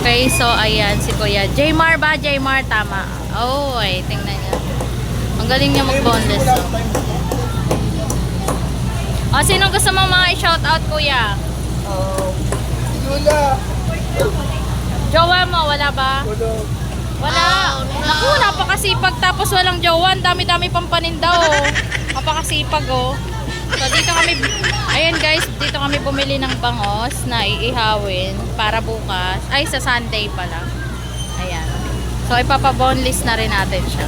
Okay, so ayan si Kuya. Jaymar ba? Jaymar, tama. Oh, ay, tingnan niyo. Ang galing niya mag-boneless. Oh, sino gusto mo mga i-shoutout, Kuya? Yula. Jowa mo, wala ba? Wala. Naku, napakasipag tapos walang jowa. Ang dami-dami pang paninda, oh. Napakasipag, oh. So, dito kami, ayan guys, dito kami bumili ng bangos na iihawin para bukas. Ay, sa Sunday pala. Ayan. So, ipapaboneless na rin natin siya.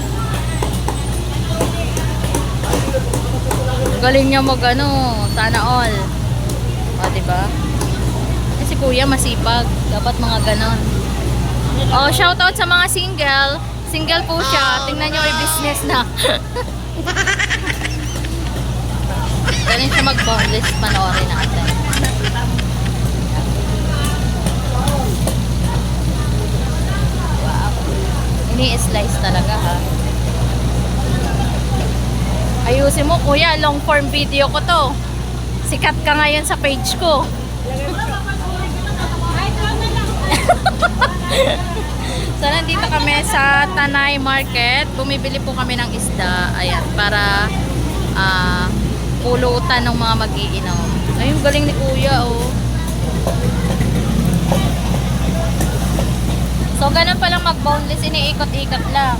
Galing niya mag ano, sana all. O, diba? Si Kuya masipag. Dapat mga ganon. O, shoutout sa mga single. Single po siya. Tingnan nyo, may business na. Galing siya mag-boneless. Panoorin natin. Wow. Ini-slice talaga, ha. Ayusin mo, Kuya. Long form video ko to. Sikat ka ngayon sa page ko. So, nandito kami sa Tanay Market. Bumibili po kami ng isda. Ayan, para pulutan ng mga mag-iinom. Ayun, galing ni Kuya, oh. So, ganun palang mag-boneless. Iniikot-ikot lang.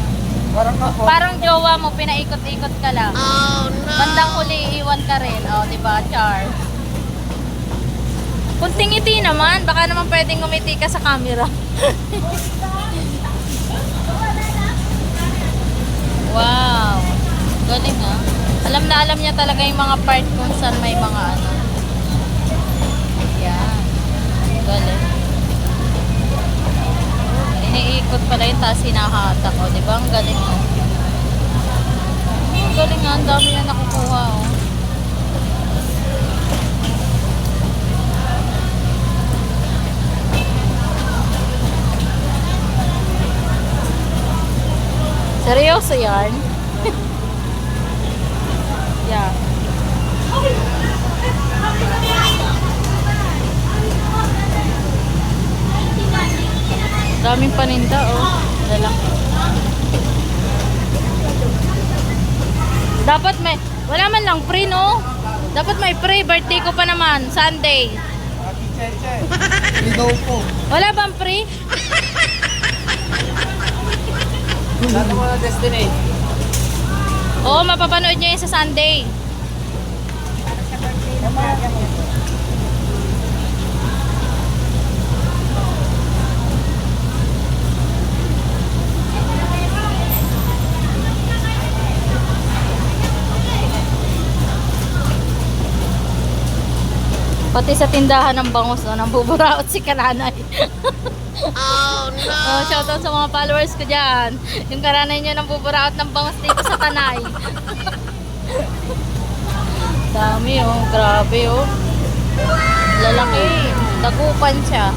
Parang jowa mo, pinaikot-ikot ka lang. Oh, no. Bandang huli, iwan ka rin. Oh, diba, Char? Kunting ngiti naman. Baka naman pwedeng ngumiti ka sa camera. Wow. Galing, ha? Alam na alam niya talaga yung mga part kung saan may mga ano. Yan. Galing. Iniikot pala yung taas hinahatak, o. Diba? Ang galing, o. Ang galing, ha? Ang dami na nakukuha, o. Seryoso yan? Yeah. Daming paninda, oh. Lalaki. Dapat may, wala man lang free, no? Dapat may free. Birthday ko pa naman, Sunday. Ligaw po. Wala bang free? Lahat mo na Destiny. Oo, mapapanood niya yun sa Sunday. Pati sa tindahan ng bangus, no, nang buburaot si Karanay. Oh, no! Oh, shoutout sa mga followers ko dyan. Yung Karanay niya nang buburaot ng bangus dito sa Tanay. Dami, oh. Grabe, oh. Lalaki. Dagupan siya.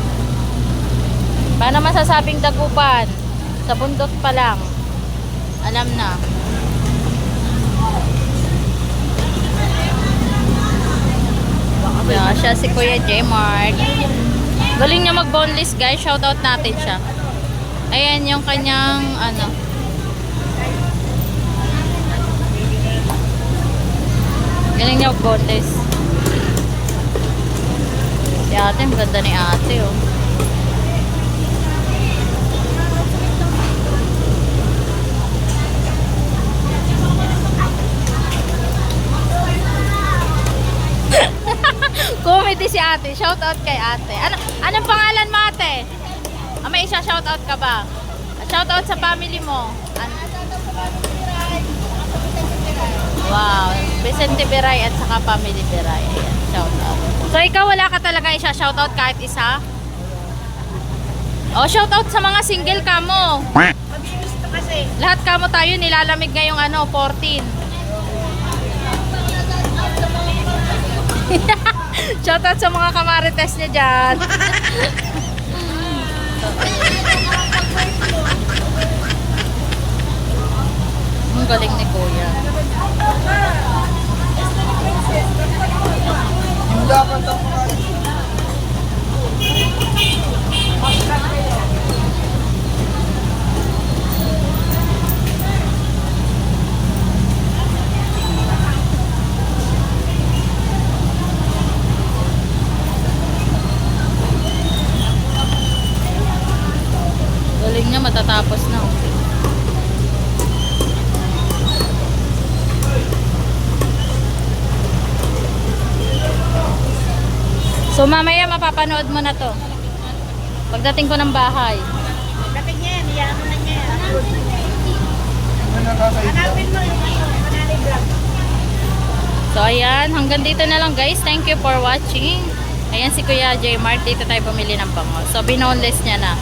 Paano masasabing dagupan? Sa bundok pa lang. Alam na. Yeah, siya si Kuya Jaymar. Galing niya mag-boneless, guys. Shoutout natin siya. Ayan yung kanyang ano. Galing niya mag-boneless. Si ate, ang ganda ni ate, oh. Comedy si ate. Shoutout kay ate. Anong pangalan mo, ate? May isa shoutout ka ba? Shoutout sa family mo. Wow. Vicente Biray at saka family Biray. Ayan, shoutout. So, ikaw wala ka talaga isa shoutout kahit isa? Oh, shoutout sa mga single ka mo. Mabilis to kasi. Lahat ka mo tayo nilalamig ngayong ano, 14. Shoutout sa mga kamarites niya dyan. Ang galing ni Kuya. Yung dapat ang mga nyo, matatapos na. So mamaya mapapanood mo na to. Pagdating ko ng bahay. Dating niya yan, iyan mo na niya yan. Hanapin mo yung Manali Vlog. So ayan, hanggang dito na lang guys. Thank you for watching. Ayan si Kuya J Mart, dito tayo pumili ng bango. So binoneless niya na.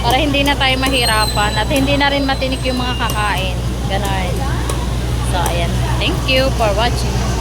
Para hindi na tayo mahirapan at hindi na rin matinik yung mga kakain. Ganon. So ayan, thank you for watching.